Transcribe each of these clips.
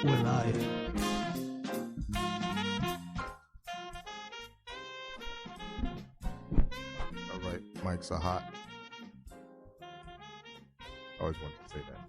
We're live. All right, mics are hot. I always wanted to say that.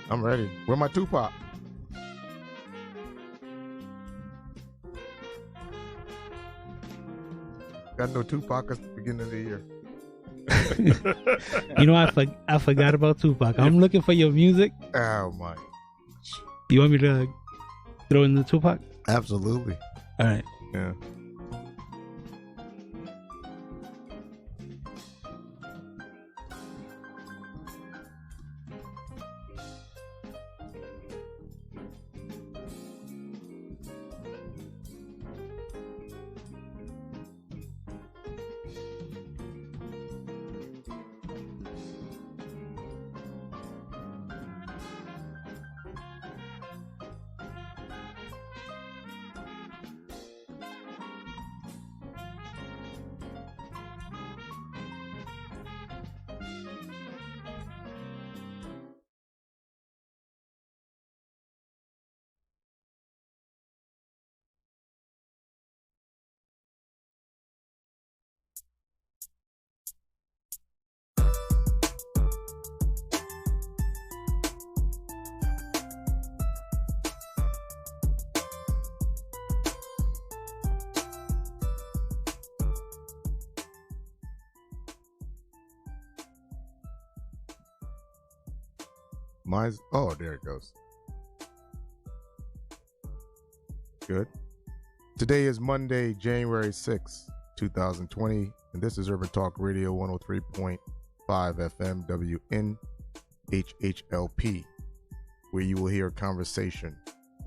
I'm ready. Where my Tupac? Got no Tupac at the beginning of the year. You know, I forgot about Tupac. I'm looking for your music. Oh my! You want me to throw in the Tupac? Absolutely. All right. Yeah. Mine's, oh, there it goes. Good. Today is Monday, January 6th, 2020, and this is Urban Talk Radio 103.5 FM WNHHLP, where you will hear conversation,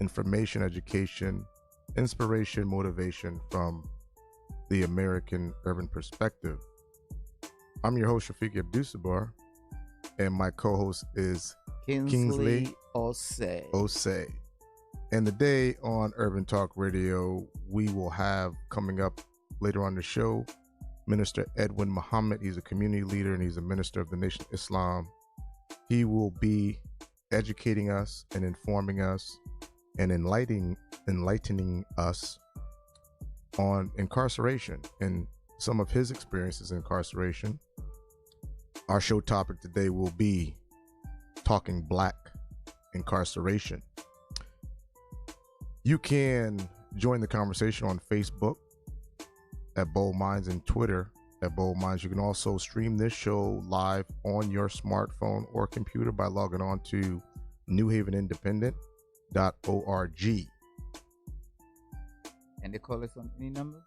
information, education, inspiration, motivation from the American urban perspective. I'm your host, Shafiq Abdussabur, and my co-host is Kingsley Osei. And today on Urban Talk Radio, we will have coming up later on the show, Minister Edwin Muhammad. He's a community leader and he's a minister of the Nation of Islam. He will be educating us and informing us and enlightening us on incarceration and some of his experiences in incarceration. Our show topic today will be talking Black incarceration. You can join the conversation on Facebook at Bold Minds and Twitter at Bold Minds. You can also stream this show live on your smartphone or computer by logging on to newhavenindependent.org. And they call us on any number?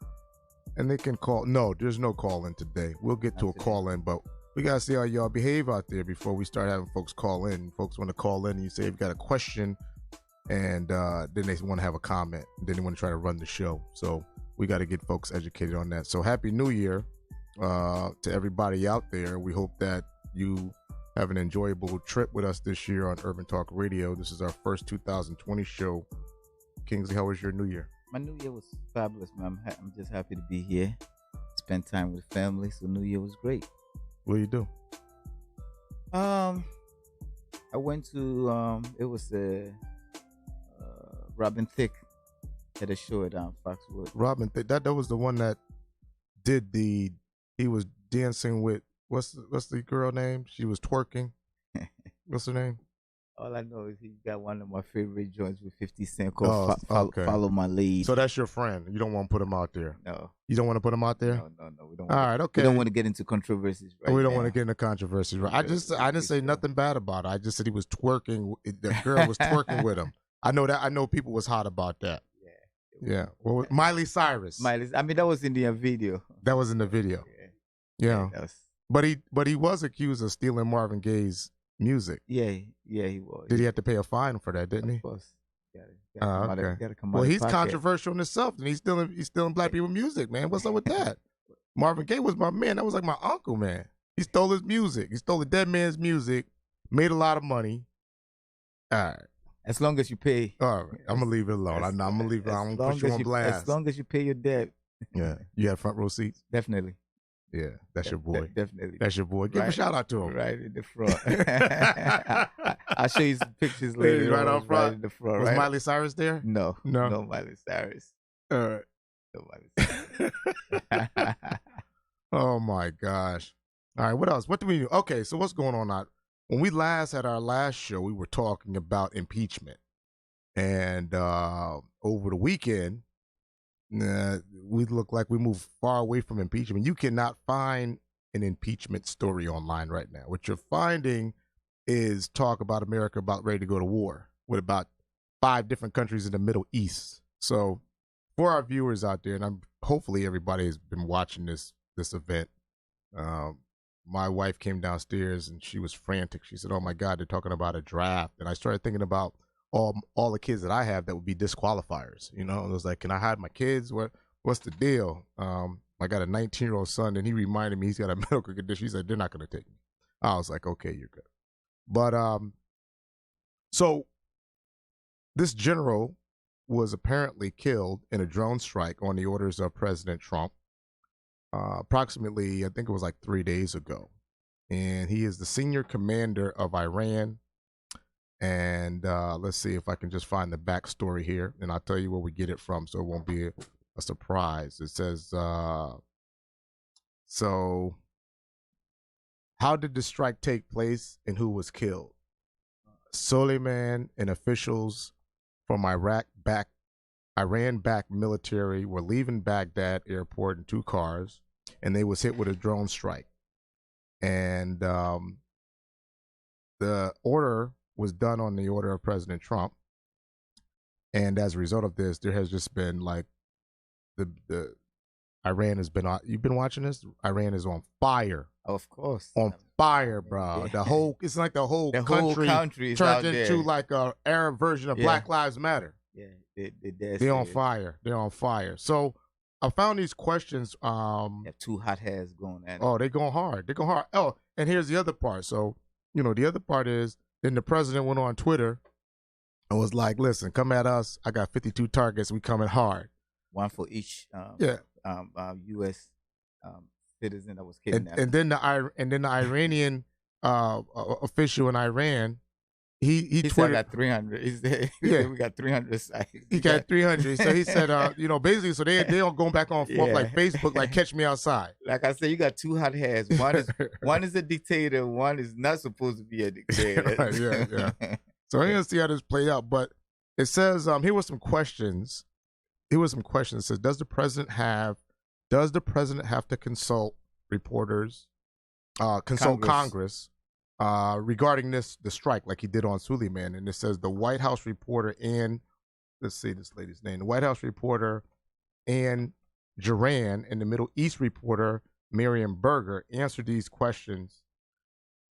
And they can call. No, there's no call in today. We'll get to a call in, but we got to see how y'all behave out there before we start having folks call in. Folks want to call in and you say you've got a question and then they want to have a comment. And then they want to try to run the show. So we got to get folks educated on that. So Happy New Year to everybody out there. We hope that you have an enjoyable trip with us this year on Urban Talk Radio. This is our first 2020 show. Kingsley, how was your New Year? My New Year was fabulous, man. I'm just happy to be here. Spend time with family. So New Year was great. What do you do? I went to it was Robin Thicke had a show at Foxwood. Robin Thicke, that was the one that did he was dancing with what's the girl name? She was twerking. What's her name? All I know is he got one of my favorite joints with 50 Cent Oh, called okay. Follow My Lead. So that's your friend. You don't want to put him out there. No. You don't want to put him out there. No. We don't. All right, okay. We don't want to get into controversies. Right we don't now. want to get into controversies. Right? I didn't say nothing bad about it. I just said he was twerking. The girl was twerking with him. I know that. I know people was hot about that. Yeah. Well, Miley Cyrus. I mean, that was in the video. That was in the video. Yeah. But he was accused of stealing Marvin Gaye's music. Yeah, he was. Did he have to pay a fine for that? Didn't he? Of course. Okay. Well, he's controversial in himself, and he's stealing black people music, man. What's up with that? Marvin Gaye was my man. That was like my uncle, man. He stole his music. He stole the dead man's music, made a lot of money. All right. As long as you pay. All right. I'm going to leave it alone. I'm going to leave it. I'm going to put you on blast. As long as you pay your debt. Yeah. You had front row seats? Definitely. Yeah. That's your boy. Definitely. That's your boy. Give a shout out to him. Right in the front. I'll show you some pictures later. Right on front. Right in the front. Was Miley Cyrus there? No Miley Cyrus. All right. No Miley Cyrus. Oh my gosh. All right, what else? What do we do? Okay, so what's going on now? When we last had our last show, we were talking about impeachment. And over the weekend, we look like we moved far away from impeachment. You cannot find an impeachment story online right now. What you're finding is talk about America about ready to go to war with about 5 different countries in the Middle East. So for our viewers out there, and hopefully everybody has been watching this event, my wife came downstairs and she was frantic. She said, "Oh my God, they're talking about a draft." And I started thinking about all the kids that I have that would be disqualifiers. You know, it was like, can I hide my kids? What's the deal? I got a 19-year-old son, and he reminded me he's got a medical condition. He said, they're not going to take me. I was like, okay, you're good. But so this general was apparently killed in a drone strike on the orders of President Trump. Approximately, I think it was like 3 days ago. And he is the senior commander of Iran. And let's see if I can just find the backstory here. And I'll tell you where we get it from so it won't be a surprise. It says, so how did the strike take place and who was killed? Soleiman and officials from Iran-backed military were leaving Baghdad airport in 2 cars, and they was hit with a drone strike. And the order was done on the order of President Trump. And as a result of this, there has just been like the Iran has been on. You've been watching this? Iran is on fire. Of course. On fire, bro. Yeah. It's like the whole country turned into like a Arab version of Black Lives Matter. Yeah, they're on fire. They're on fire. So I found these questions. They have 2 hot heads going at it. Oh, they're going hard. They're going hard. Oh, and here's the other part. So, the other part is then the president went on Twitter and was like, listen, come at us. I got 52 targets. We coming hard. 1 for each U.S. Citizen that was kidnapped. And then the Iranian official in Iran, he tweeted, said I got 300. He said, we got 300 sites. He got 300. So he said, basically, so they don't go back on forth like Facebook, like catch me outside. Like I said, you got 2 hot heads. One is a dictator. One is not supposed to be a dictator. Right, yeah. So we're gonna see how this play out. But it says, here were some questions. It says, does the president have to consult reporters, consult Congress regarding the strike like he did on Suleiman? And it says the White House reporter and let's see this lady's name. The White House reporter Ann Duran and the Middle East reporter Miriam Berger answered these questions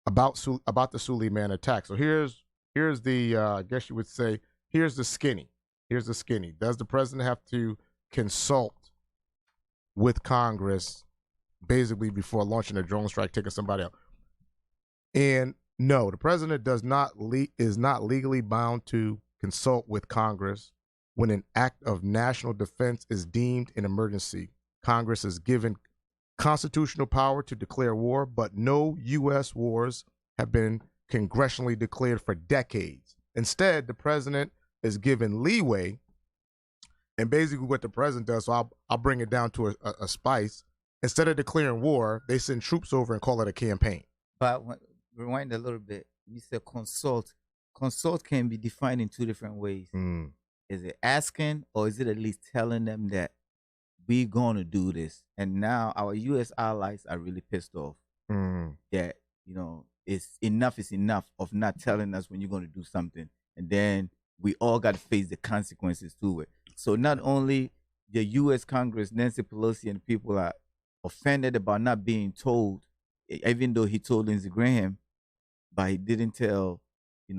about the Suleiman attack. So here's the I guess you would say here's the skinny. Does the president have to consult with Congress basically before launching a drone strike, taking somebody out? And no, the president is not legally bound to consult with Congress when an act of national defense is deemed an emergency. Congress is given constitutional power to declare war, but no U.S. wars have been congressionally declared for decades. Instead, the president is given leeway, and basically what the president does, so I'll bring it down to a spice. Instead of declaring war, they send troops over and call it a campaign. But rewind a little bit. You said consult. consult can be defined in two different ways. Mm. Is it asking, or is it at least telling them that we're going to do this? And now our U.S. allies are really pissed off Mm. that, it's enough is enough of not telling us when you're going to do something. And then we all got to face the consequences to it. So not only the U.S. Congress, Nancy Pelosi and people are offended about not being told, even though he told Lindsey Graham, but he didn't tell, he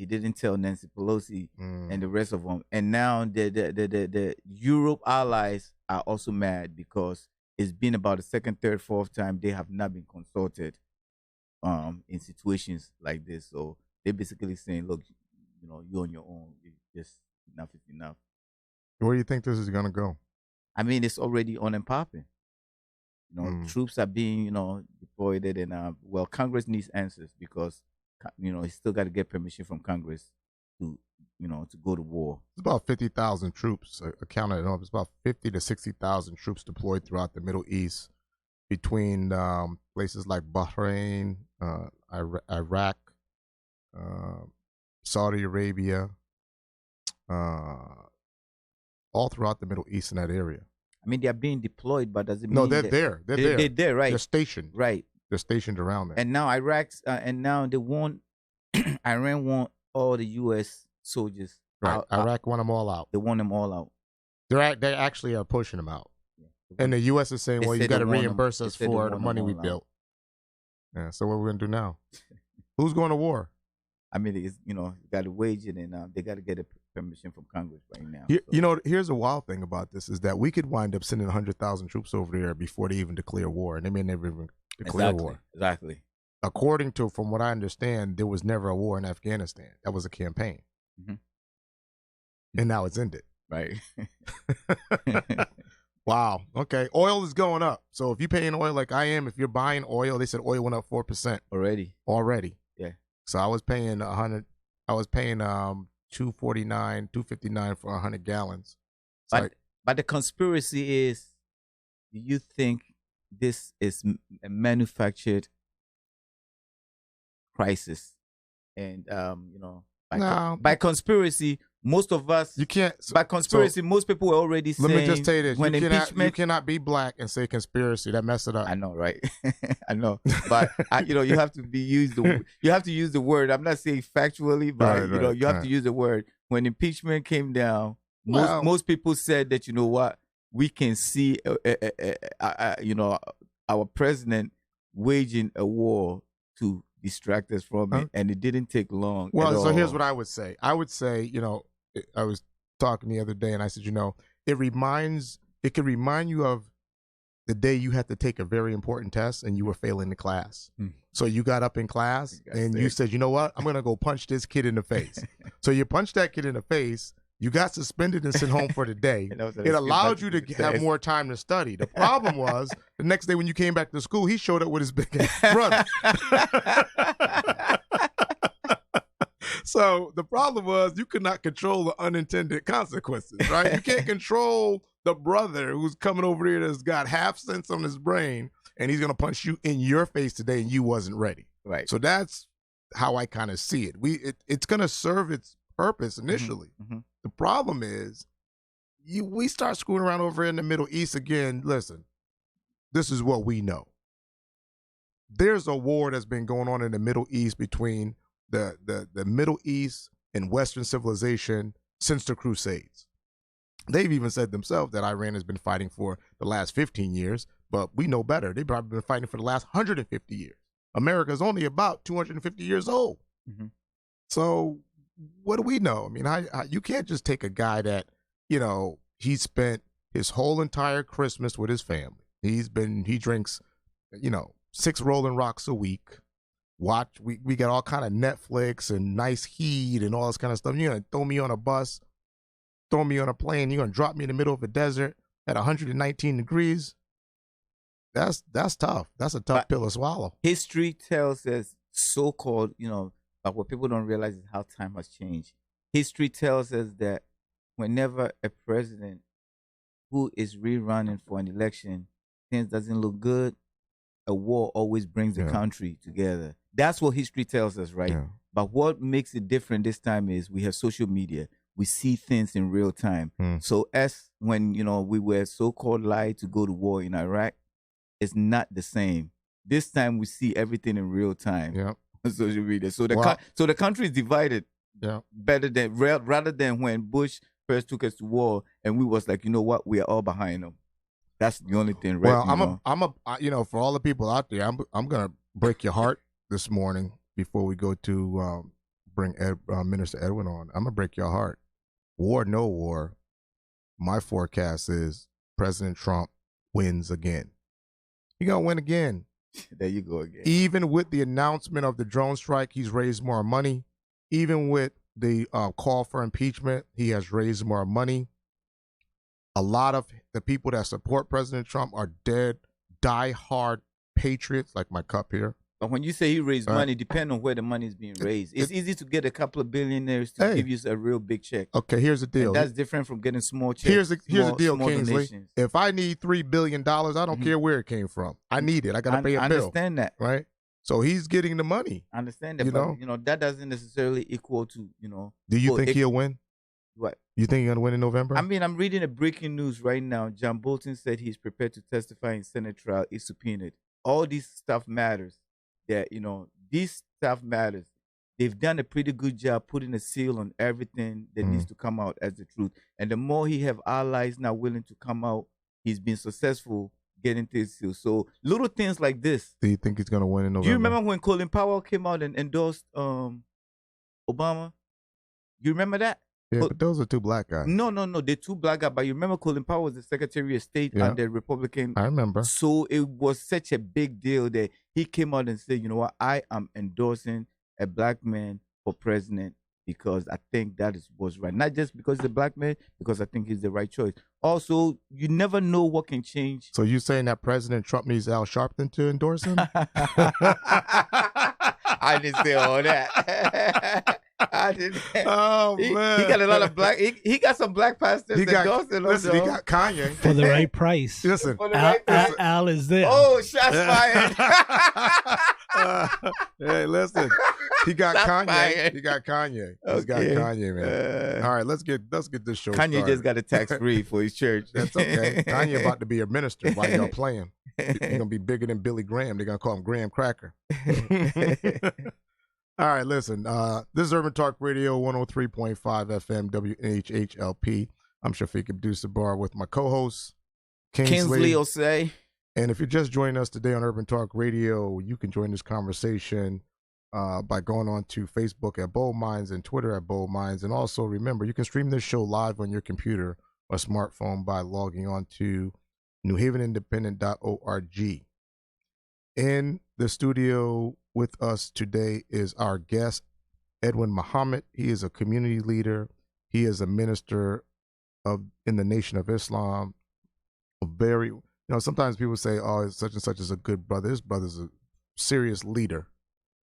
didn't tell Nancy Pelosi and the rest of them. And now the Europe allies are also mad because it's been about the second, third, fourth time they have not been consulted in situations like this. So they're basically saying, look, you're on your own. It's just enough is enough. Where do you think this is going to go? I mean, it's already on and popping. Troops are being, deployed, and Congress needs answers because, you still got to get permission from Congress to, to go to war. It's about 50,000 troops accounted up. It's about 50 to 60,000 troops deployed throughout the Middle East between places like Bahrain, Iraq, Saudi Arabia, all throughout the Middle East in that area. I mean, they're being deployed, but doesn't mean no, they're there. They're there, right? They're stationed, right? They're stationed around there. And now now they want Iran want all the U.S. soldiers. Right, Iraq want them all out. They want them all out. They actually are pushing them out, and the U.S. is saying, "Well, you got to reimburse us for the money we built." Yeah. So what we're gonna do now? Who's going to war? I mean, it's, got to wage it, and they got to get a permission from Congress right now. Here's a wild thing about this is that we could wind up sending 100,000 troops over there before they even declare war, and they may never even declare war. Exactly. According to, from what I understand, there was never a war in Afghanistan. That was a campaign, and now it's ended. Right. Wow. Okay. Oil is going up. So if you're paying oil like I am, if you're buying oil, they said oil went up 4% already. Yeah. So I was paying 100. I was paying 249, 259 for 100 gallons. But the conspiracy is, do you think this is a manufactured crisis? And by conspiracy, most of us By conspiracy, most people were already saying. Let me just tell you this: when you cannot be black and say conspiracy. That mess it up. I know, right? I know, but you have to you have to use the word. I'm not saying factually, but you have to use the word. When impeachment came down, most people said that, you know what, we can see our president waging a war to distract us from it, and it didn't take long. Well, so here's what I would say. I would say, I was talking the other day, and I said, it could remind you of the day you had to take a very important test and you were failing the class. So you got up in class and you said, you know what, I'm going to go punch this kid in the face. So you punched that kid in the face. You got suspended and sent home for the day. It allowed you to have more time to study. The problem was the next day when you came back to school, he showed up with his big ass brother. So the problem was you could not control the unintended consequences, right? You can't control the brother who's coming over here that's got half sense on his brain, and he's going to punch you in your face today, and you wasn't ready. Right. So that's how I kind of see it. It's going to serve its purpose initially. The problem is we start screwing around over in the Middle East again. Listen, this is what we know. There's a war that's been going on in the Middle East between the Middle East and Western civilization since the Crusades. They've even said themselves that Iran has been fighting for the last 15 years, but we know better. They've probably been fighting for the last 150 years. America's only about 250 years old. So what do we know? I mean, you can't just take a guy that, he spent his whole entire Christmas with his family. He drinks, 6 Rolling Rocks a week. We got all kind of Netflix and nice heat and all this kind of stuff. You're going to throw me on a bus, throw me on a plane. You're going to drop me in the middle of a desert at 119 degrees. That's tough. That's a tough pill to swallow. History tells us so-called, but what people don't realize is how time has changed. History tells us that whenever a president who is rerunning for an election, things doesn't look good, a war always brings the country together. That's what history tells us, right? Yeah. But what makes it different this time is we have social media. We see things in real time. So as when, we were so-called lied to go to war in Iraq, it's not the same. This time we see everything in real time. Yeah. On social media. So the country is divided. Yeah. Better than rather than when Bush first took us to war and we was like, you know what, we are all behind them. That's the only thing, right? Well, for all the people out there, I'm gonna break your heart this morning before we go to bring Minister Edwin on. I'm gonna break your heart. War, no war. My forecast is President Trump wins again. He's gonna win again. There you go again. Even with the announcement of the drone strike, he's raised more money. Even with the call for impeachment, he has raised more money. A lot of the people that support President Trump are die-hard patriots, like my cup here. But when you say he raised money, depending on where the money is being raised. It's easy to get a couple of billionaires to give you a real big check. Okay, here's the deal. And that's different from getting small checks. Here's the deal, Kingsley. Donations. If I need $3 billion, I don't care where it came from. I need it. I got to pay a bill. I understand that. Right? So he's getting the money. I understand that, but that doesn't necessarily equal to, Do you think he'll win? What? You think he's going to win in November? I mean, I'm reading a breaking news right now. John Bolton said he's prepared to testify in Senate trial if subpoenaed. All this stuff matters. That, this stuff matters. They've done a pretty good job putting a seal on everything that needs to come out as the truth. And the more he have allies now willing to come out, he's been successful getting to his seal. So little things like this. Do you think he's going to win in November? Do you remember when Colin Powell came out and endorsed Obama? You remember that? Yeah, but those are two black guys. No. They're two black guys. But you remember Colin Powell was the Secretary of State under Republican. I remember. So it was such a big deal that he came out and said, you know what, I am endorsing a black man for president because I think that was right. Not just because he's a black man, because I think he's the right choice. Also, you never know what can change. So you saying that President Trump needs Al Sharpton to endorse him? I didn't say all that. I didn't. Oh man, he got a lot of black. He got some black pastors. He got Kanye for the right price. Listen, Al is there. Oh, shots fired! Hey, listen, he got Kanye. Fired. He got Kanye. Okay. He's got Kanye, man. All right, let's get this show. Kanye started. just got a tax free for his church. That's okay. Kanye about to be a minister while y'all playing. He's gonna be bigger than Billy Graham. They're gonna call him Graham Cracker. All right, listen. This is Urban Talk Radio 103.5 FM WHHLP. I'm Shafiq Abdussabur with my co-host Kingsley Osei. And if you're just joining us today on Urban Talk Radio, you can join this conversation by going on to Facebook at Bold Minds and Twitter at Bold Minds. And also remember, you can stream this show live on your computer or smartphone by logging on to newhavenindependent.org. In the studio with us today is our guest, Edwin Muhammad. He is a community leader. He is a minister in the Nation of Islam. Sometimes people say, oh, such and such is a good brother. His brother's a serious leader,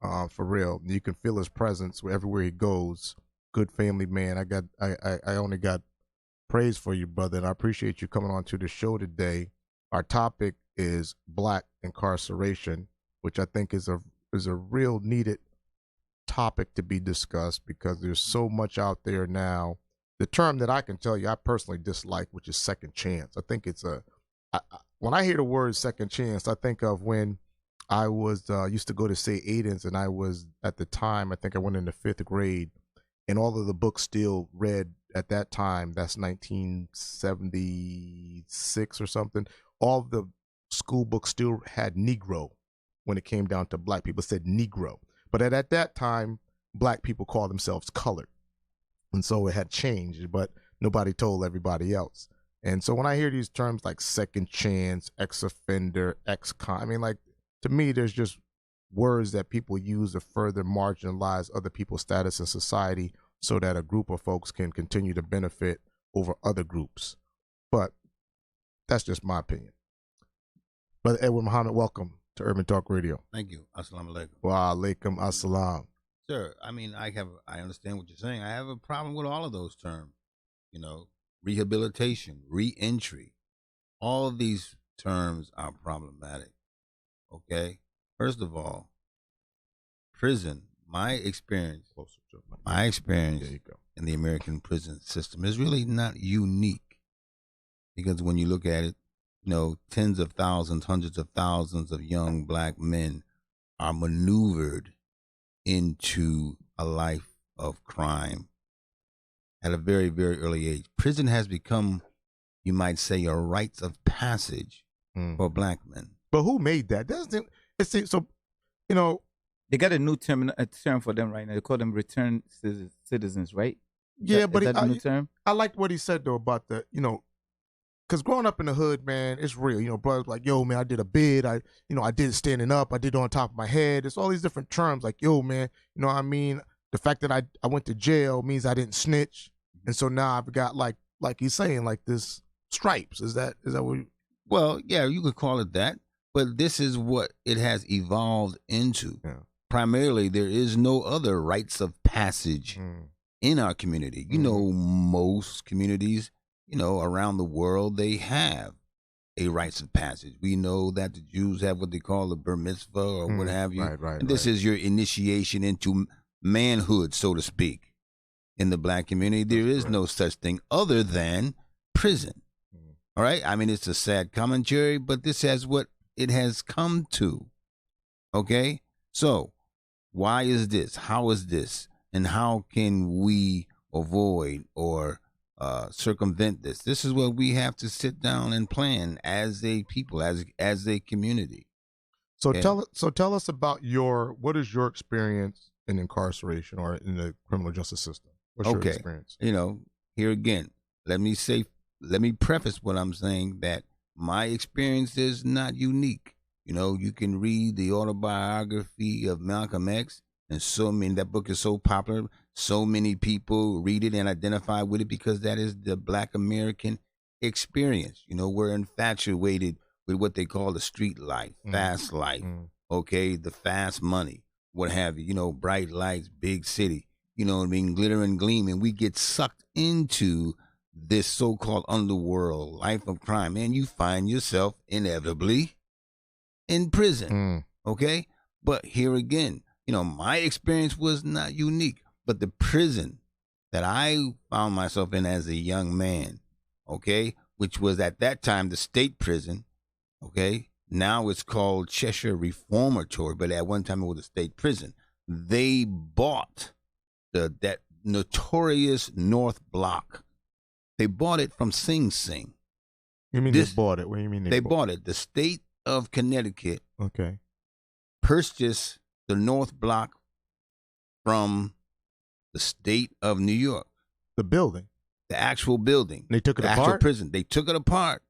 for real. You can feel his presence everywhere he goes. Good family man. I only got praise for you, brother, and I appreciate you coming on to the show today. Our topic is Black incarceration, which I think is a real needed topic to be discussed because there's so much out there now. The term that I can tell you I personally dislike, which is second chance. I think it's when I hear the word second chance, I think of when I was used to go to St. Aidan's, and I was at the time, I think I went into 5th grade, and all of the books still read at that time. That's 1976 or something. All of the school books still had Negro. When it came down to black people, said Negro. But at that time, black people called themselves colored. And so it had changed, but nobody told everybody else. And so when I hear these terms like second chance, ex-offender, ex-con, to me, there's just words that people use to further marginalize other people's status in society so that a group of folks can continue to benefit over other groups. But that's just my opinion. Brother Edwin Muhammad, welcome to Urban Talk Radio. Thank you. Assalamu alaikum. Wa alaikum assalam. Sir, I understand what you're saying. I have a problem with all of those terms. Rehabilitation, re-entry. All of these terms are problematic. Okay, first of all, prison. My experience There you go. in the American prison system is really not unique, because when you look at it, tens of thousands, hundreds of thousands of young black men are maneuvered into a life of crime at a very, very early age. Prison has become, you might say, a rites of passage for black men. But who made that? So, They got a new term for them right now. They call them return citizens, right? Yeah, but is that a new term? I liked what he said though about the, because growing up in the hood, man, it's real. Brothers like, yo, man, I did a bid. I did it standing up. I did it on top of my head. It's all these different terms like, yo, man, you know what I mean? The fact that I went to jail means I didn't snitch. And so now I've got like he's saying, like this stripes. Is that what Well, yeah, you could call it that. But this is what it has evolved into. Yeah. Primarily, there is no other rites of passage in our community. Most communities, around the world, they have a rites of passage. We know that the Jews have what they call the bar mitzvah or what have you. Right. And this is your initiation into manhood, so to speak. In the black community, there is no such thing other than prison. All right? I mean, it's a sad commentary, but this is what it has come to. Okay? So, why is this? How is this? And how can we avoid or circumvent this? This is what we have to sit down and plan as a people, as a community. So Okay. tell us about what is your experience in incarceration or in the criminal justice system? What's your experience? Here again, let me preface what I'm saying, that my experience is not unique. You can read the autobiography of Malcolm X, and that book is so popular. So many people read it and identify with it because that is the black American experience. We're infatuated with what they call the street life, fast life, okay, the fast money, what have you, bright lights, big city, glitter and gleam, and we get sucked into this so-called underworld life of crime, and you find yourself inevitably in prison, okay? But here again, my experience was not unique, but the prison that I found myself in as a young man, okay, which was at that time the state prison, okay? Now it's called Cheshire Reformatory, but at one time it was a state prison. They bought that notorious North Block. They bought it from Sing Sing. You mean they bought it? What do you mean they bought it? The state of Connecticut purchased the North Block from the state of New York. The building. The actual building. They took it apart? The actual prison. They took it apart,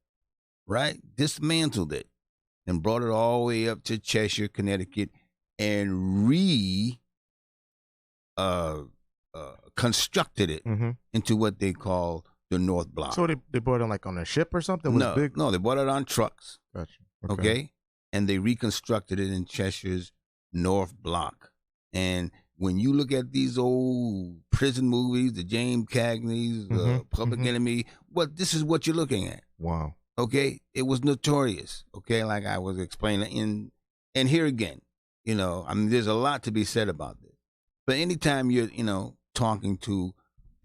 right? Dismantled it and brought it all the way up to Cheshire, Connecticut, and constructed it into what they call the North Block. So they bought it on a ship or something? No, they bought it on trucks. Gotcha. Okay. And they reconstructed it in Cheshire's North Block. And when you look at these old prison movies, the James Cagney's, Public Enemy, this is what you're looking at. Wow. Okay. It was notorious. Okay. Like I was explaining. And here again, there's a lot to be said about this. But anytime you're, talking to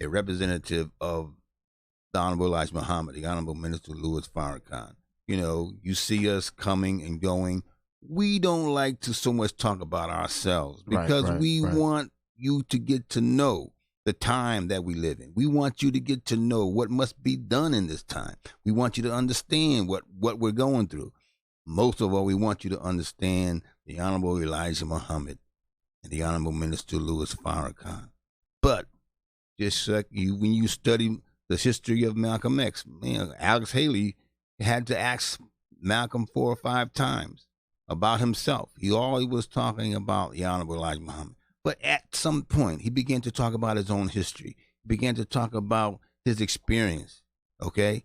a representative of the Honorable Elijah Muhammad, the Honorable Minister Louis Farrakhan, you see us coming and going. We don't like to so much talk about ourselves because we want you to get to know the time that we live in. We want you to get to know what must be done in this time. We want you to understand what we're going through. Most of all, we want you to understand the Honorable Elijah Muhammad and the Honorable Minister Louis Farrakhan. But just like when you study the history of Malcolm X, Alex Haley had to ask Malcolm 4 or 5 times about himself. He always was talking about the Honorable Elijah Muhammad. But at some point, he began to talk about his own history. He began to talk about his experience, okay?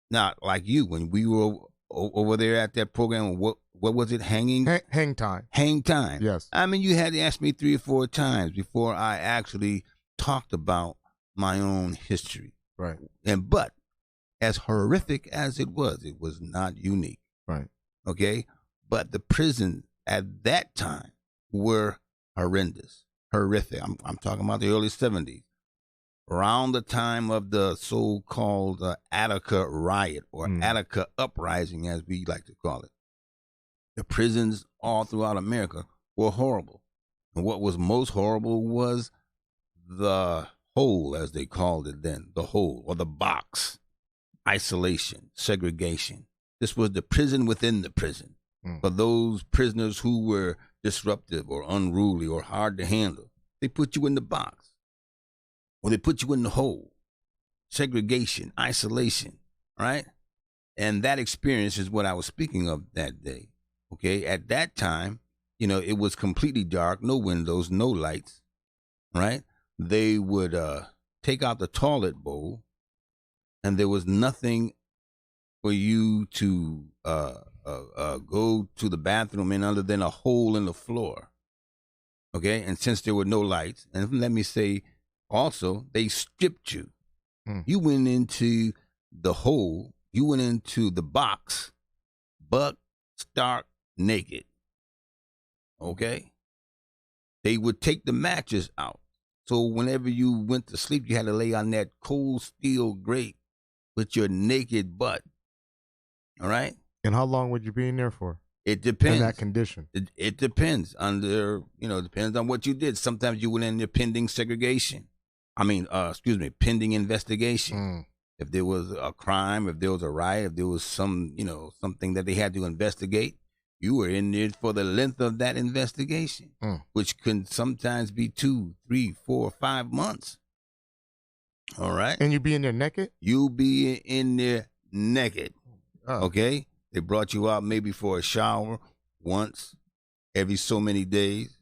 Not like you, when we were over there at that program, what was it, Hang Time? Hang Time. Yes. I mean, you had to ask me 3 or 4 times before I actually talked about my own history. Right. But as horrific as it was not unique. Right. Okay? But the prisons at that time were horrendous, horrific. I'm talking about the early 70s, around the time of the so-called Attica riot or Attica uprising, as we like to call it. The prisons all throughout America were horrible. And what was most horrible was the hole, as they called it then, the hole or the box, isolation, segregation. This was the prison within the prison. For those prisoners who were disruptive or unruly or hard to handle, they put you in the box or they put you in the hole. Segregation, isolation, right? And that experience is what I was speaking of that day. Okay, at that time, it was completely dark, no windows, no lights, right? They would take out the toilet bowl, and there was nothing for you to go to the bathroom in other than a hole in the floor. Okay, and since there were no lights, and let me say also, they stripped you. You went into the hole, you went into the box, buck stark naked. Okay? They would take the mattress out. So whenever you went to sleep, you had to lay on that cold steel grate with your naked butt. All right? And how long would you be in there for? It depends. In that condition. It depends depends on what you did. Sometimes you went in there pending segregation. Pending investigation. If there was a crime, if there was a riot, if there was something that they had to investigate, you were in there for the length of that investigation, which can sometimes be 2, 3, 4, 5 months. All right? And you be in there naked? You be in there naked. Oh. Okay? They brought you out maybe for a shower once every so many days,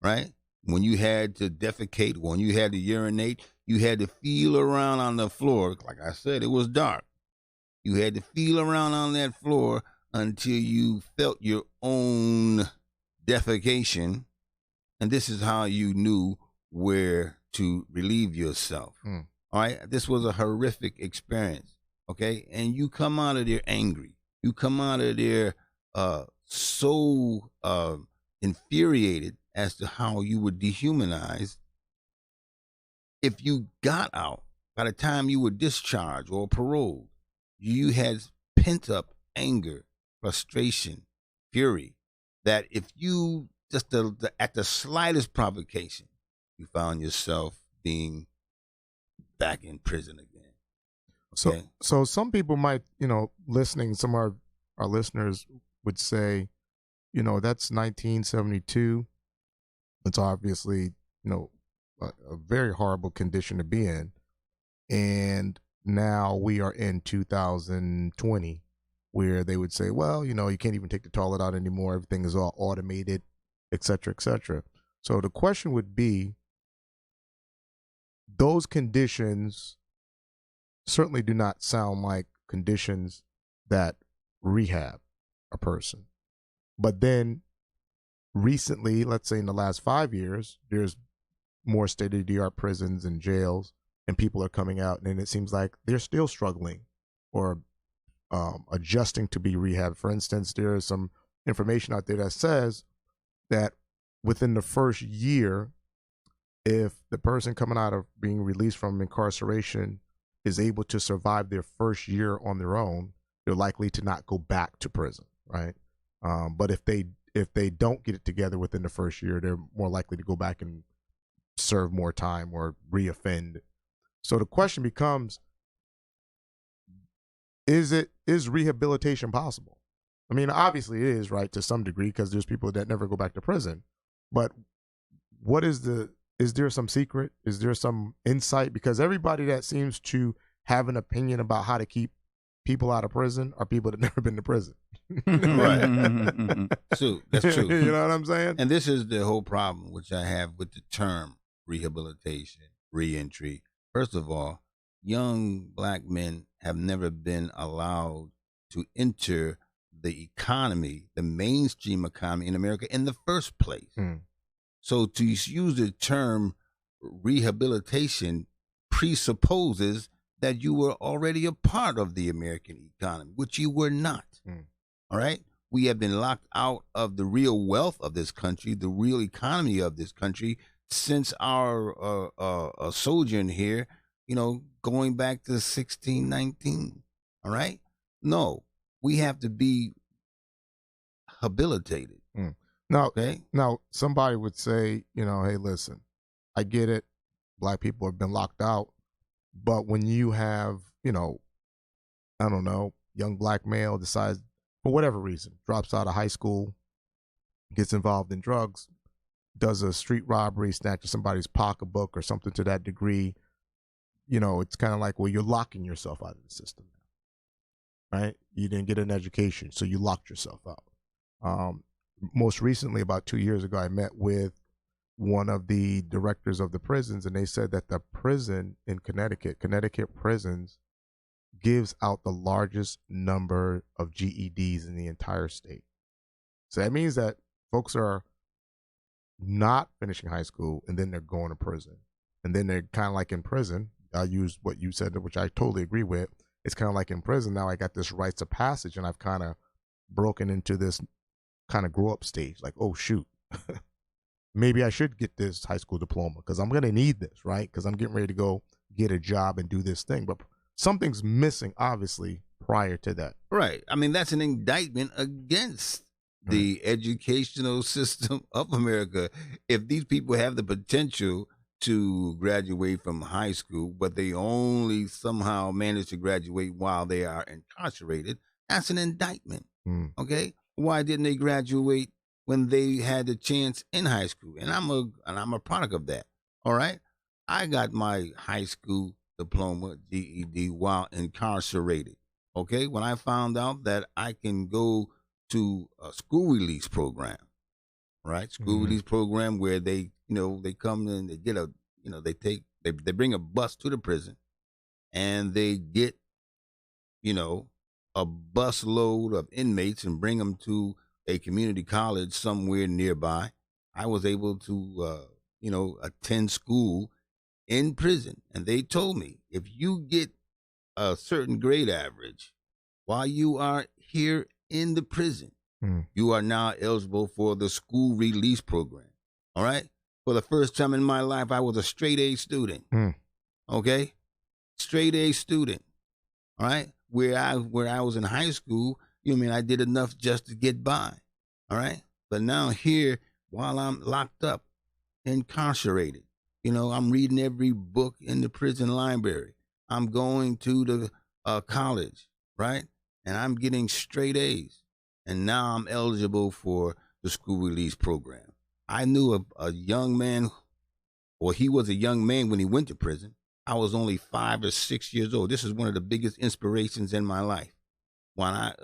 right? When you had to defecate, when you had to urinate, you had to feel around on the floor. Like I said, it was dark. You had to feel around on that floor until you felt your own defecation. And this is how you knew where to relieve yourself. All right? This was a horrific experience, okay? And you come out of there angry. You come out of there so infuriated as to how you were dehumanized. If you got out, by the time you were discharged or paroled, you had pent up anger, frustration, fury, that if you just at the slightest provocation, you found yourself being back in prison again. Okay? So some people might, listening, some of our listeners would say, that's 1972. It's obviously, a very horrible condition to be in. And now we are in 2020, where they would say, well, you can't even take the toilet out anymore. Everything is all automated, et cetera, et cetera. So the question would be, those conditions certainly do not sound like conditions that rehab a person. But then recently, let's say in the last 5 years, there's more state-of-the-art prisons and jails, and people are coming out, and it seems like they're still struggling or adjusting to be rehabbed. For instance, there is some information out there that says that within the first year, if the person coming out of being released from incarceration is able to survive their first year on their own, they're likely to not go back to prison, right? But if they don't get it together within the first year, they're more likely to go back and serve more time or reoffend. So the question becomes, is rehabilitation possible? I mean, obviously it is, right, to some degree, because there's people that never go back to prison. But is there some secret? Is there some insight? Because everybody that seems to have an opinion about how to keep people out of prison are people that never been to prison. Right. True. That's true. You know what I'm saying? And this is the whole problem which I have with the term rehabilitation, reentry. First of all, young black men have never been allowed to enter the economy, the mainstream economy in America in the first place. So to use the term rehabilitation presupposes that you were already a part of the American economy, which you were not. All right? We have been locked out of the real wealth of this country, the real economy of this country since our sojourn here, going back to 1619. All right? No, we have to be habilitated. Now, okay? Now, somebody would say, hey, listen, I get it. Black people have been locked out. But when you have, I don't know, young black male decides, for whatever reason, drops out of high school, gets involved in drugs, does a street robbery, snatches somebody's pocketbook or something to that degree, it's kind of like, well, you're locking yourself out of the system now, right? You didn't get an education, so you locked yourself out. Most recently, about 2 years ago, I met with one of the directors of the prisons, and they said that the prison in Connecticut prisons, gives out the largest number of GEDs in the entire state. So that means that folks are not finishing high school and then they're going to prison. And then they're kind of like in prison. I use what you said, which I totally agree with. It's kind of like in prison. Now I got this rites of passage and I've kind of broken into this kind of grow up stage. Like, oh, shoot. Maybe I should get this high school diploma because I'm going to need this, right? Because I'm getting ready to go get a job and do this thing. But something's missing, obviously, prior to that. Right. I mean, that's an indictment against the educational system of America. If these people have the potential to graduate from high school, but they only somehow manage to graduate while they are incarcerated, that's an indictment. Okay? Why didn't they graduate when they had the chance in high school? And I'm a product of that. All right? I got my high school diploma, GED, while incarcerated. Okay? When I found out that I can go to a school release program, right? School release program where they come in, they get they bring a bus to the prison and they get, a bus load of inmates and bring them to a community college somewhere nearby. I was able to, attend school in prison. And they told me, if you get a certain grade average while you are here in the prison, you are now eligible for the school release program. All right? For the first time in my life, I was a straight A student. Okay? Straight A student. All right? Where I was in high school, I did enough just to get by. All right? But now here, while I'm locked up, incarcerated, I'm reading every book in the prison library. I'm going to the college, right? And I'm getting straight A's. And now I'm eligible for the school release program. I knew a young man, or he was a young man when he went to prison. I was only 5 or 6 years old. This is one of the biggest inspirations in my life. When I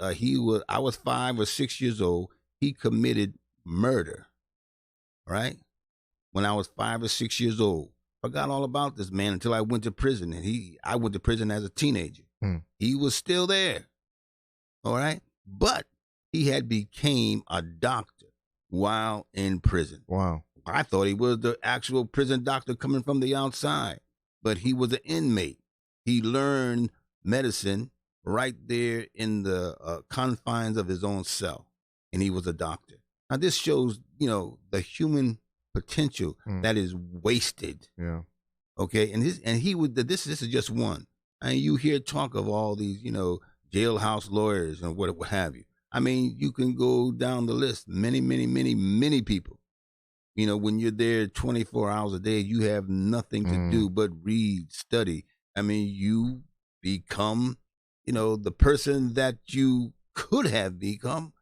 was 5 or 6 years old, he committed murder, right? When I was 5 or 6 years old. Forgot all about this man until I went to prison. And I went to prison as a teenager. He was still there. All right? But he had became a doctor while in prison. Wow. I thought he was the actual prison doctor coming from the outside. But he was an inmate. He learned medicine right there in the confines of his own cell. And he was a doctor. Now, this shows, the human potential that is wasted. Yeah. Okay. And this is just one. And you hear talk of all these, jailhouse lawyers and what have you. I mean, you can go down the list. Many, many, many, many people. When you're there 24 hours a day, you have nothing to do but read, study. I mean, you become, the person that you could have become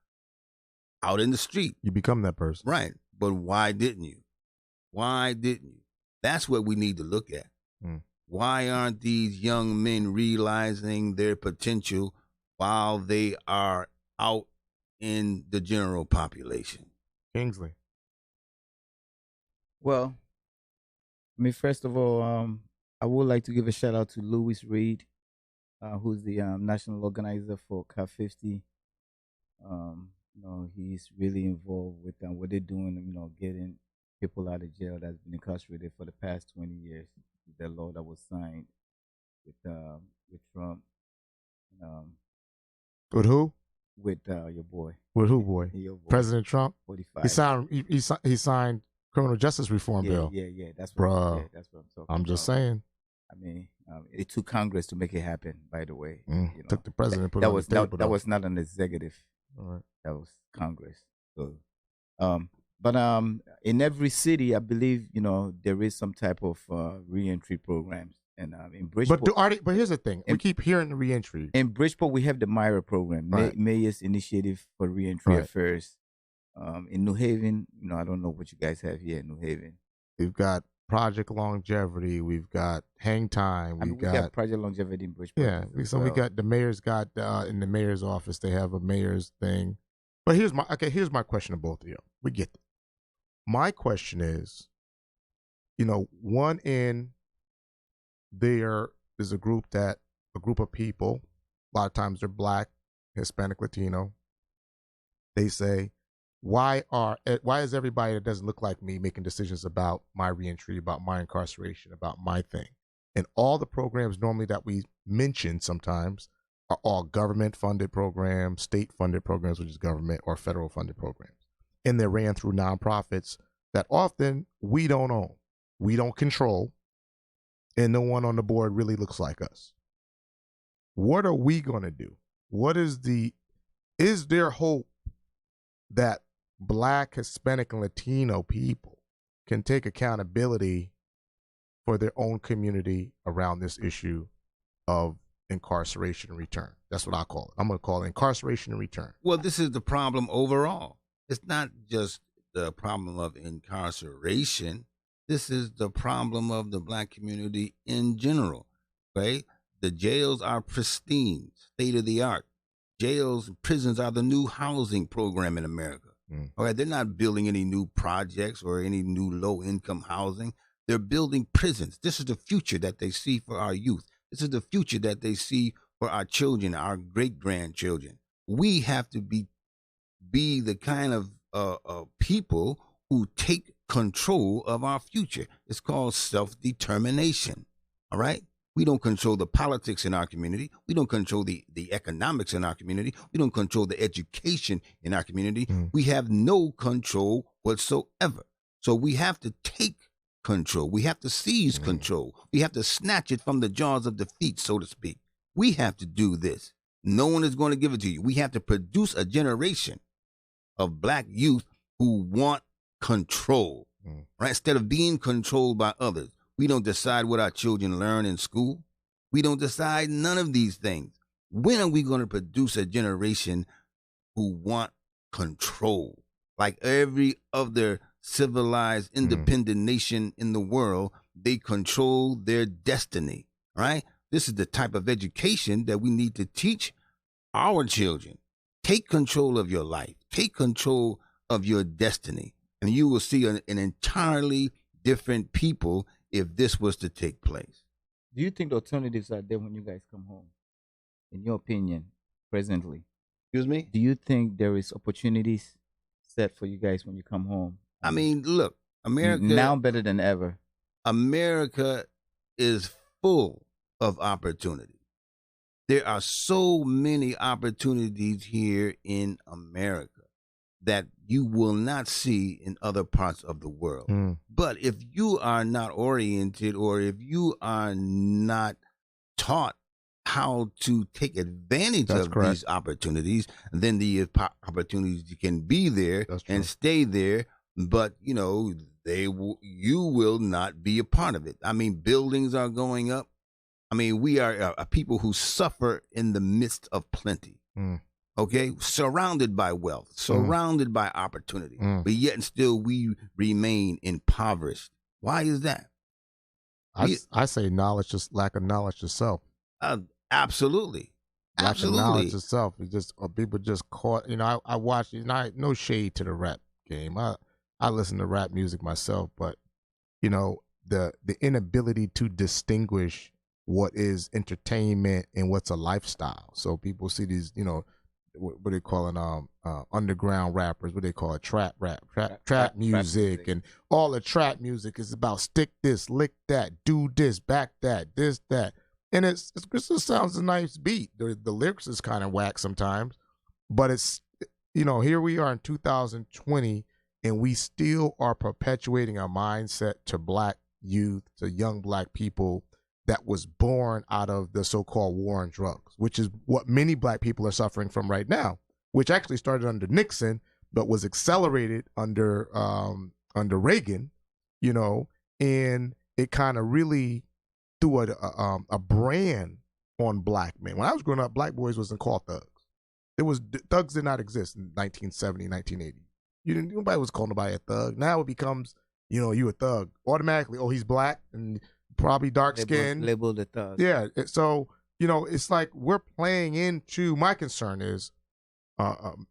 out in the street. You become that person. Right. But why didn't you? Why didn't you? That's what we need to look at. Why aren't these young men realizing their potential while they are out in the general population? Kingsley. Well, first of all, I would like to give a shout out to Louis Reed, who's the national organizer for CAP 50. He's really involved with what they're doing, getting people out of jail that's been incarcerated for the past 20 years. The law that was signed with Trump. With who? with your boy. With who, boy? Your boy. President Trump. 45. He signed criminal justice reform bill. Yeah. That's what. Bruh. Yeah, that's what I'm talking I'm about. just saying. I mean, it took Congress to make it happen. By the way, Took the president. Put that it on was the table, that was not an executive. All right. That was Congress. So, but in every city, I believe there is some type of reentry programs, and in Bridgeport. But here's the thing: we keep hearing the reentry. In Bridgeport, we have the Myra program, Right. Mayor's Initiative for Reentry Right. Affairs. In New Haven, I don't know what you guys have here in New Haven. We've got Project Longevity. We've got Hang Time. We got Project Longevity in Bridgeport. Yeah. So we got the mayor's got in the mayor's office. They have a mayor's thing. But here's my question to both of you. We get it. My question is, one in there is a group of people. A lot of times they're Black, Hispanic, Latino. They say, why is everybody that doesn't look like me making decisions about my reentry, about my incarceration, about my thing? And all the programs normally that we mention sometimes are all government-funded programs, state-funded programs, which is government, or federal-funded programs. And they're ran through nonprofits that often we don't own, we don't control, and no one on the board really looks like us. What are we going to do? Is there hope that Black, Hispanic, and Latino people can take accountability for their own community around this issue of incarceration and return? That's what I call it. I'm going to call it incarceration and return. Well, this is the problem overall. It's not just the problem of incarceration. This is the problem of the Black community in general, right? The jails are pristine, state of the art. Jails, prisons are the new housing program in America. All right, they're not building any new projects or any new low-income housing. They're building prisons. This is the future that they see for our youth. This is the future that they see for our children, our great-grandchildren. We have to be the kind of people who take control of our future. It's called self-determination, all right? We don't control the politics in our community. We don't control the economics in our community. We don't control the education in our community. We have no control whatsoever. So we have to take control. We have to seize control. We have to snatch it from the jaws of defeat, so to speak. We have to do this. No one is going to give it to you. We have to produce a generation of Black youth who want control, right? Instead of being controlled by others. We don't decide what our children learn in school. We don't decide none of these things. When are we going to produce a generation who want control? Like every other civilized, independent nation in the world, they control their destiny, right? This is the type of education that we need to teach our children. Take control of your life. Take control of your destiny. And you will see an entirely different people if this was to take place. Do you think the alternatives are there when you guys come home? In your opinion, presently? Excuse me? Do you think there is opportunities set for you guys when you come home? I mean, look, America... Now better than ever. America is full of opportunity. There are so many opportunities here in America that you will not see in other parts of the world. But if you are not oriented, or if you are not taught how to take advantage of these opportunities, then the opportunities can be there and stay there, but you will not be a part of it. I mean, buildings are going up. I mean, we are a people who suffer in the midst of plenty. Okay, surrounded by wealth, surrounded by opportunity, but yet and still we remain impoverished. Why is that? I say knowledge, just lack of knowledge yourself. Absolutely. Lack of knowledge yourself. It's just people just caught. I watch. No shade to the rap game. I listen to rap music myself, but the inability to distinguish what is entertainment and what's a lifestyle. So people see these, what they calling underground rappers, what they call it, trap music, and all the trap music is about stick this, lick that, do this, back that, this, that, and it just sounds a nice beat. The lyrics is kind of whack sometimes, But it's, here we are in 2020, and we still are perpetuating a mindset to black youth, to young black people that was born out of the so-called war on drugs, which is what many black people are suffering from right now, which actually started under Nixon, but was accelerated under Reagan, and it kind of really threw a brand on black men. When I was growing up, black boys wasn't called thugs. Thugs did not exist in 1970, 1980. Nobody was calling nobody a thug. Now it becomes, you a thug automatically. Oh, he's black and probably dark skinned. Labeled a thug. Yeah. So it's like we're playing into. My concern is,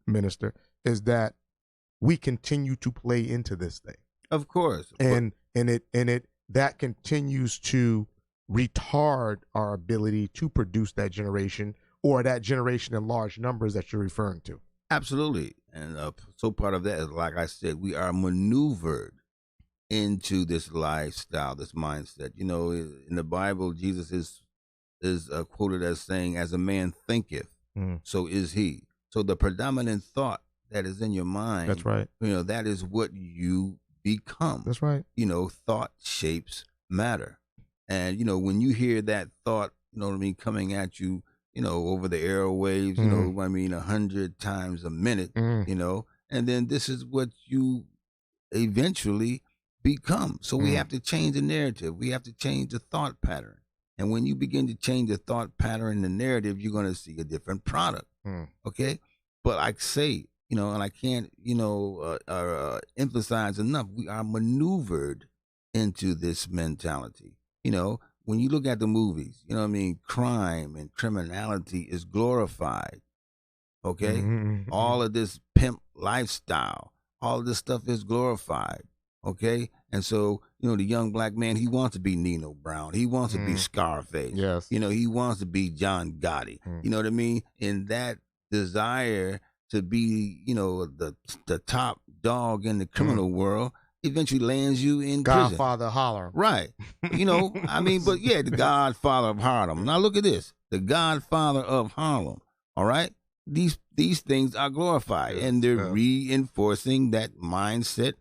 Minister, is that we continue to play into this thing. Of course. And that continues to retard our ability to produce that generation, or that generation in large numbers that you're referring to. Absolutely. And so part of that is, like I said, we are maneuvered into this lifestyle, this mindset. In the Bible, Jesus is quoted as saying, as a man thinketh, so is he. So the predominant thought that is in your mind, that's right. That is what you become. That's right. Thought shapes matter. And, when you hear that thought, coming at you, over the airwaves, 100 times a minute, and then this is what you eventually become. So we have to change the narrative. We have to change the thought pattern. And when you begin to change the thought pattern, the narrative, you're going to see a different product. Okay. But I say, and I can't, emphasize enough, we are maneuvered into this mentality. When you look at the movies, crime and criminality is glorified. Okay? All of this pimp lifestyle, all of this stuff is glorified. Okay? And so, the young black man, he wants to be Nino Brown. He wants to be Scarface. Yes. He wants to be John Gotti. You know what I mean? And that desire to be, the top dog in the criminal world eventually lands you in Godfather prison. Harlem. Right. But yeah, the Godfather of Harlem. Now look at this. The Godfather of Harlem. All right? These things are glorified, and they're reinforcing that mindset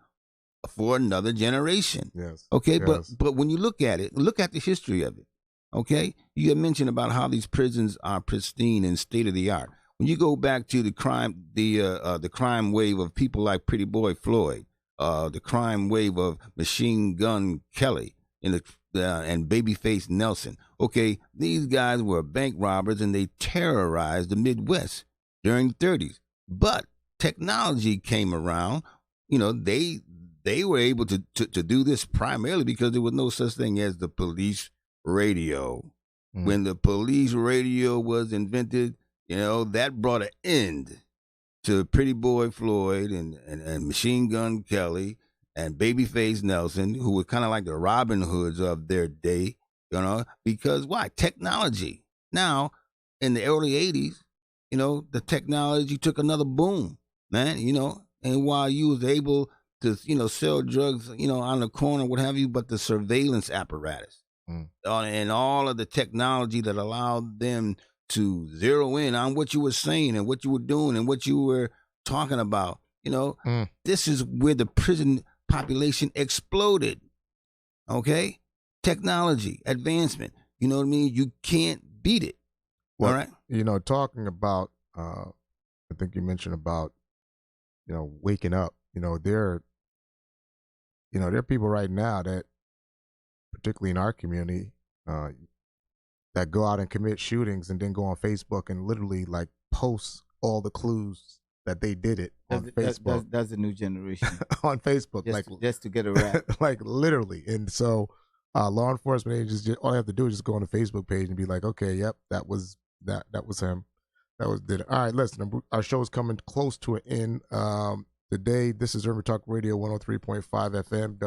for another generation. Yes. Okay, yes. But when you look at it, look at the history of it. Okay? You had mentioned about how these prisons are pristine and state of the art. When you go back to the crime wave of people like Pretty Boy Floyd, the crime wave of Machine Gun Kelly and Babyface Nelson. Okay, these guys were bank robbers and they terrorized the Midwest during the 30s. But technology came around. They were able to do this primarily because there was no such thing as the police radio. When the police radio was invented, that brought an end to Pretty Boy Floyd and Machine Gun Kelly and Babyface Nelson, who were kind of like the Robin Hoods of their day, because why? Technology. Now, in the early 80s, the technology took another boom, man, and while you was able to, sell drugs, on the corner, what have you, but the surveillance apparatus and all of the technology that allowed them to zero in on what you were saying and what you were doing and what you were talking about. This is where the prison population exploded. Okay? Technology, advancement. You know what I mean? You can't beat it. Well, all right? Talking about, I think you mentioned about, waking up. There are people right now that, particularly in our community, that go out and commit shootings and then go on Facebook and literally like post all the clues that they did it on Facebook. That's the new generation. On Facebook, just to get a rap. Like literally. And so law enforcement agents, all they have to do is just go on the Facebook page and be like, okay, yep, that was him. Did it. All right, listen, our show's coming close to an end. Today, this is Urban Talk Radio 103.5 FM,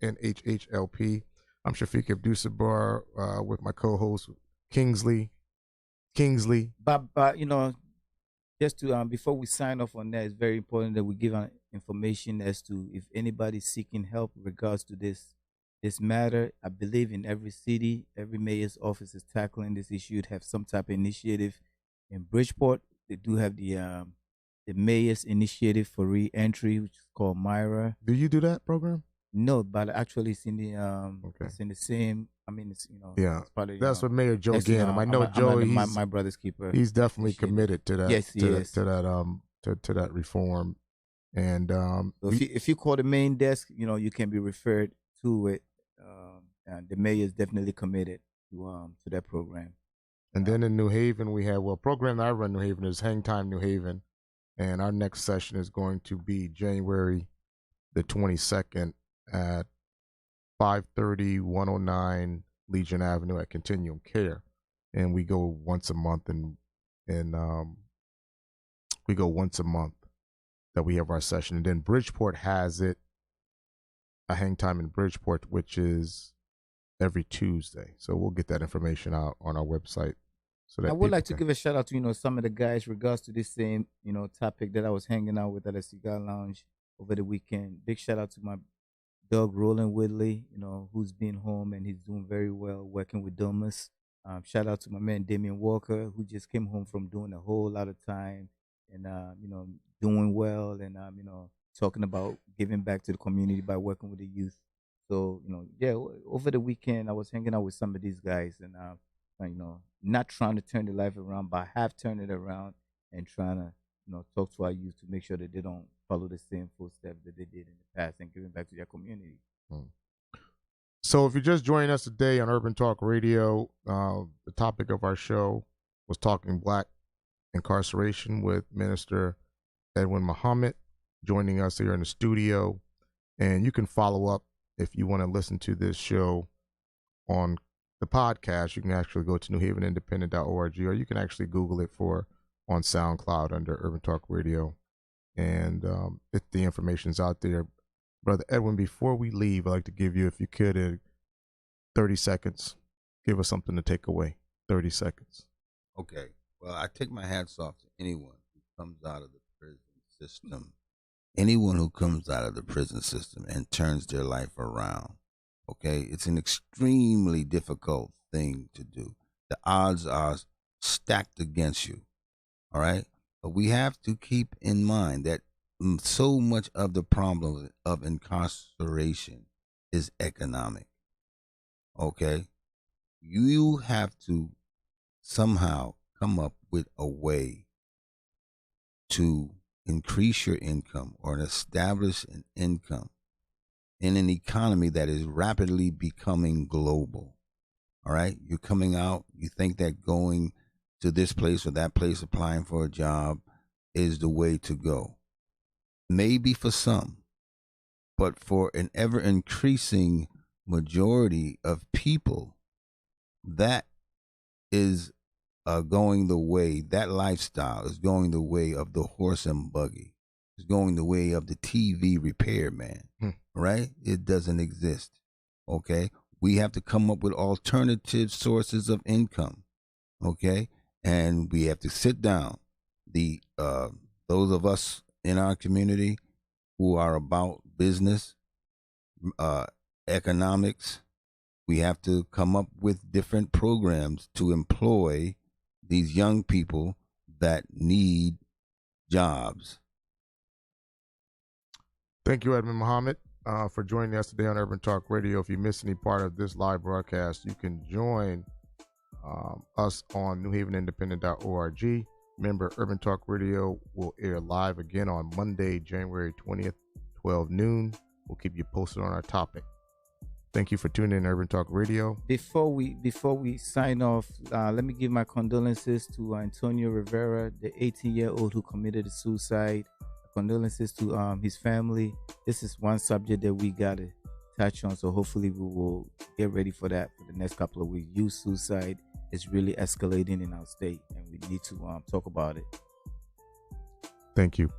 WNHHLP. I'm Shafiq Abdussabur with my co-host Kingsley. But just to before we sign off on that, it's very important that we give information as to if anybody's seeking help in regards to this matter. I believe in every city, every mayor's office is tackling this issue. Have some type of initiative. In Bridgeport, they do have the the Mayor's Initiative for Re-Entry, which is called Myra. Do you do that program? No, but actually it's in the Okay. it's in the same. I mean, it's Yeah, it's part of, that's what Mayor Joe next thing, Ganem. I know Joe. my brother's keeper. He's definitely initiative. committed to that. Yes, he is. To that reform. And So if you call the main desk, you can be referred to it. And the mayor is definitely committed to that program. And then in New Haven, we have, program that I run in New Haven is Hang Time New Haven. And our next session is going to be January the 22nd at 530 109 Legion Avenue at Continuum Care. And we go once a month we go once a month that we have our session. And then Bridgeport has it, a Hang Time in Bridgeport, which is every Tuesday. So we'll get that information out on our website. So that I would like to give a shout out to some of the guys regards to this same topic that I was hanging out with at a cigar lounge over the weekend. Big shout out to my dog Roland Woodley, who's been home and he's doing very well working with Domus. Shout out to my man Damian Walker, who just came home from doing a whole lot of time and doing well and talking about giving back to the community by working with the youth. So over the weekend I was hanging out with some of these guys and not trying to turn the life around, but I have turned it around and trying to talk to our youth to make sure that they don't follow the same footsteps that they did in the past and giving back to their community. So if you're just joining us today on Urban Talk Radio, the topic of our show was Talking Black Incarceration with Minister Edwin Muhammad joining us here in the studio. And you can follow up if you want to listen to this show on the podcast. You can actually go to newhavenindependent.org, or you can actually Google it on SoundCloud under Urban Talk Radio. And the information's out there. Brother Edwin, before we leave, I'd like to give you, if you could, 30 seconds. Give us something to take away. 30 seconds. Okay. Well, I take my hats off to anyone who comes out of the prison system. Anyone who comes out of the prison system and turns their life around. Okay? It's an extremely difficult thing to do. The odds are stacked against you. All right? But we have to keep in mind that so much of the problem of incarceration is economic. Okay? You have to somehow come up with a way to increase your income or establish an income in an economy that is rapidly becoming global. All right? You're coming out, you think that going to this place or that place, applying for a job is the way to go. Maybe for some, but for an ever increasing majority of people, that is going the way, that lifestyle is going the way of the horse and buggy. It's going the way of the TV repairman, right? It doesn't exist, okay? We have to come up with alternative sources of income, okay? And we have to sit down. Those of us in our community who are about business, economics, we have to come up with different programs to employ these young people that need jobs. Thank you, Edmund Muhammad, for joining us today on Urban Talk Radio. If you missed any part of this live broadcast, you can join us on newhavenindependent.org. Remember, Urban Talk Radio will air live again on Monday, January 20th, 12 noon. We'll keep you posted on our topic. Thank you for tuning in to Urban Talk Radio. Before we sign off, let me give my condolences to Antonio Rivera, the 18-year-old who committed suicide. Condolences to his family. This is one subject that we gotta touch on, so hopefully we will get ready for that for the next couple of weeks. Youth suicide is really escalating in our state, and we need to talk about it. Thank you.